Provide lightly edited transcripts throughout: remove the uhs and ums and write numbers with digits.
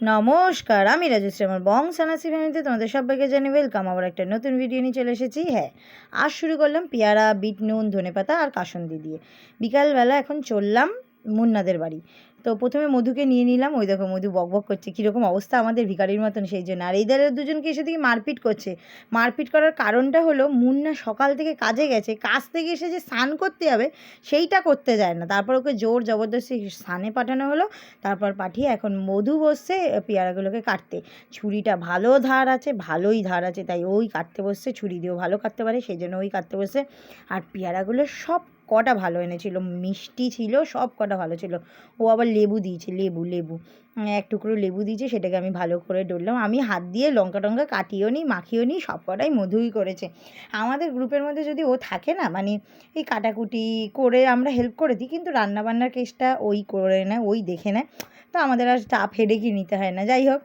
নমস্কার, আমি রাজশ্রী। আমার বং সানাসি ফ্যামিলিতে তোমাদের সবাইকে জানি ওয়েলকাম। আবার একটা নতুন ভিডিও নিয়ে চলে এসেছি। হ্যাঁ, আজ শুরু করলাম পেয়ারা, বিট নুন, ধনেপাতা আর কাসুন্দি দিয়ে। বিকালবেলা এখন চললাম মুন্নাদের বাড়ি। তো প্রথমে মধুকে নিয়ে নিলাম। ওই দেখো মধু বকবক করছে, কীরকম অবস্থা আমাদের ভিখারির মতন, সেই জন্য। আর এইদের দুজনকে এসে থেকে মারপিট করছে। মারপিট করার কারণটা হলো মুন্না সকাল থেকে কাজে গেছে, কাজ থেকে এসে যে স্নান করতে যাবে সেইটা করতে যায় না। তারপর ওকে জোর জবরদস্তি স্নানে পাঠানো হলো। তারপর পাঠিয়ে এখন মধু বসছে পেয়ারাগুলোকে কাটতে। ছুরিটা ভালো ধার আছে, ভালোই ধার আছে, তাই ওই কাটতে বসছে। ছুরি দিয়েও ভালো কাটতে পারে, সেই জন্য ওই কাটতে বসছে। আর পেয়ারাগুলো সব কটা ভালো এনেছিল, মিষ্টি ছিল, সব কটা ভালো ছিল। ও আবার লেবু দিয়েছে, লেবু লেবু এক টুকরো লেবু দিয়েছে, সেটাকে আমি ভালো করে ডললাম। আমি হাত দিয়ে লঙ্কা টঙ্কা কাটিও নি, মাখিও নি, সব কটাই মধুই করেছে। আমাদের গ্রুপের মধ্যে যদি ও থাকে না, মানে এই কাটাকুটি করে আমরা হেল্প করে দিই, কিন্তু রান্নাবান্নার কেসটা ওই করে নেয়, ওই দেখে নেয়। তো আমাদের আর চাপ হেডেকই নিতে হয় না। যাই হোক,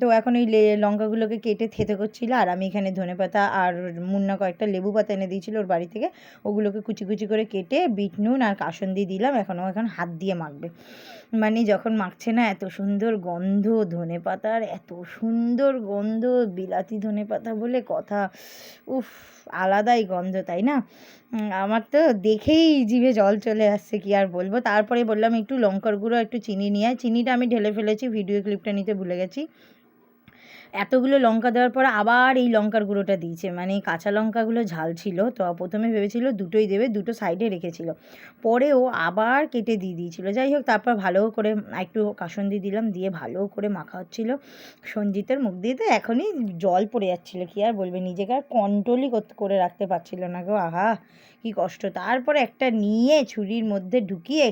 তো এখন ওই লঙ্কাগুলোকে কেটে থেতে করছিলো। আর আমি এখানে ধনেপাতা আর মুন্না কয়েকটা লেবু পাতা এনে দিয়েছিলো ওর বাড়ি থেকে, ওগুলোকে কুচি কুচি করে কেটে বিট নুন আর কাসুন্দি দিলাম। এখন হাত দিয়ে মাখবে। মানে যখন মাখছে না, এত সুন্দর গন্ধ ধনেপাতার, এত সুন্দর গন্ধ, বিলাতি ধনেপাতা বলে কথা। উফ, আলাদাই গন্ধ, তাই না? আমার তো দেখেই জিভে জল চলে আসছে, কি আর বলবো। তারপরে বললাম একটু লঙ্কার গুঁড়ো, একটু চিনি নিয়ে আয়। চিনিটা আমি ঢেলে ফেলেছি, ভিডিও ক্লিপটা নিতে ভুলে গেছি। এতগুলো লঙ্কা দেওয়ার পর আবার এই লঙ্কার গুঁড়োটা দিয়েছে। মানে কাঁচা লঙ্কাগুলো ঝাল ছিল, তো প্রথমে ভেবেছিল দুটোই দেবে, দুটো সাইডে রেখেছিল, পরে ও আবার কেটে দিয়ে দিয়েছিল। যাই হোক, তারপর ভালো করে একটু কাসুন্দি দিলাম, দিয়ে ভালো করে মাখা হচ্ছিল। সঞ্জিতের মুখ দিয়ে তো এখনই জল পড়ে যাচ্ছিলো, কি আর বলবে, নিজেকে আর কন্ট্রোলই করে রাখতে পারছিল না গো। আহা, কি কষ্ট। তারপরে একটা নিয়ে ছুরির মধ্যে ঢুকিয়ে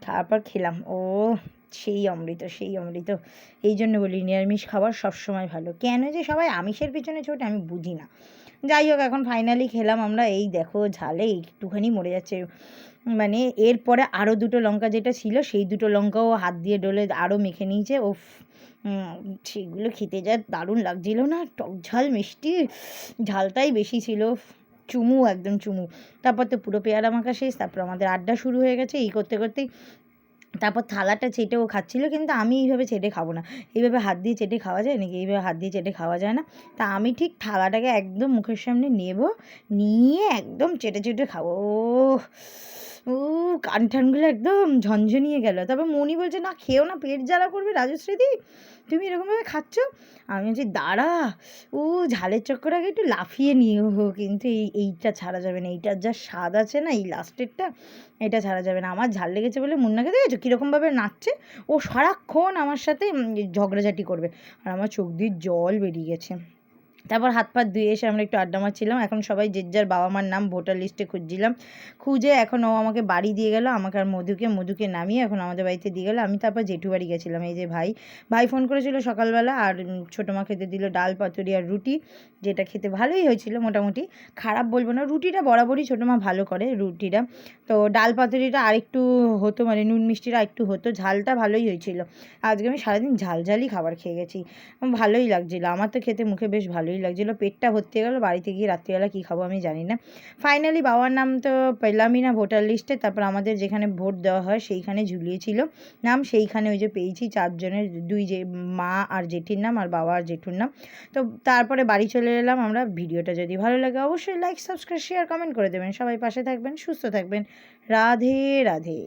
তারপর খেলাম। ও সেই অমৃত, সেই অমৃত। এই জন্য বলি নিরামিষ খাবার সবসময় ভালো। কেন যে সবাই আমিষের পিছনে ছোটে আমি বুঝি না। যাই হোক, এখন ফাইনালি খেলাম আমরা। এই দেখো ঝালে একটুখানি মরে যাচ্ছে। মানে এরপরে আরও দুটো লঙ্কা যেটা ছিল, সেই দুটো লঙ্কাও হাত দিয়ে ডলে আরও মেখে নিয়েছে। ও সেগুলো খেতে যা দারুণ লাগছিল না, টক ঝাল মিষ্টি, ঝালটাই বেশি ছিল। চুমু, একদম চুমু। তারপর তো পুরো পেয়ারা মাখা শেষ। তারপর আমাদের আড্ডা শুরু হয়ে গেছে। এই করতে করতেই তারপর থালাটা চেটেও খাচ্ছিল, কিন্তু আমি এইভাবে চেটে খাবো না। এইভাবে হাত দিয়ে চেটে খাওয়া যায় নাকি? এইভাবে হাত দিয়ে চেটে খাওয়া যায় না। তা আমি ঠিক থালাটাকে একদম মুখের সামনে নেব, নিয়ে একদম চেটে চেটে খাবো। ও কান টানগুলো একদম ঝনঝনিয়ে গেল। তারপর মনি বলছে, না খেও না, পেট জ্বালা করবে রাজশ্রীদি, তুমি এরকমভাবে খাচ্ছ। আমি বলছি দাঁড়া, ও ঝালের চক্কর আগে একটু লাফিয়ে নিয়ে কিন্তু এইটা ছাড়া যাবে না। এইটার যা স্বাদ আছে না, এই লাস্টেরটা, এটা ছাড়া যাবে না। আমার ঝাল লেগেছে বলে মুন্নাকে দেখেছো কীরকমভাবে নাচছে। ও সারাক্ষণ আমার সাথে ঝগড়াঝাটি করবে, আর আমার চোখ দিয়ে জল বেরিয়ে গেছে। তারপর হাত পা ধুয়ে এসে আমরা একটু আড্ডা মারছিলাম। এখন সবাই যে যার বাবা মার নাম ভোটার লিস্টে খুঁজছিলাম। খুঁজে এখন ও আমাকে বাড়ি দিয়ে গেল, আমাকে আর মধুকে নামিয়ে এখন আমাদের বাড়িতে দিয়ে গেলো। আমি তারপর জেঠু বাড়ি গেছিলাম। এই যে ভাই ফোন করেছিল সকালবেলা, আর ছোটো মা খেতে দিল ডাল পাতুরি আর রুটি, যেটা খেতে ভালোই হয়েছিল মোটামুটি, খারাপ বলবো না। রুটিটা বরাবরই ছোটো মা ভালো করে রুটিটা। তো ডাল পাতুরিটা আরেকটু হতো, মানে নুন মিষ্টিটা একটু হতো, ঝালটা ভালোই হয়েছিল। আজকে আমি সারাদিন ঝালঝালই খাবার খেয়ে গেছি, ভালোই লাগছিলো। আমার তো খেতে মুখে বেশ ভালোই লাগছিলো। পেটটা ভর্তি হয়ে গেলো। বাড়িতে গিয়ে রাত্রিবেলা কী খাবো আমি জানি না। ফাইনালি বাবার নাম তো পেলামই না ভোটার লিস্টে। তারপর আমাদের যেখানে ভোট দেওয়া হয় সেইখানে ঝুলিয়েছিল নাম, সেইখানে ওই যে পেয়েছি 4 জনের, 2 যে মা আর জেঠির নাম, আর বাবা আর জেঠুর নাম। তো তারপরে বাড়ি চলে এলাম আমরা। ভিডিওটা যদি ভালো লাগে অবশ্যই লাইক, সাবস্ক্রাইব, শেয়ার, কমেন্ট করে দেবেন। সবাই পাশে থাকবেন, সুস্থ থাকবেন। রাধে রাধে।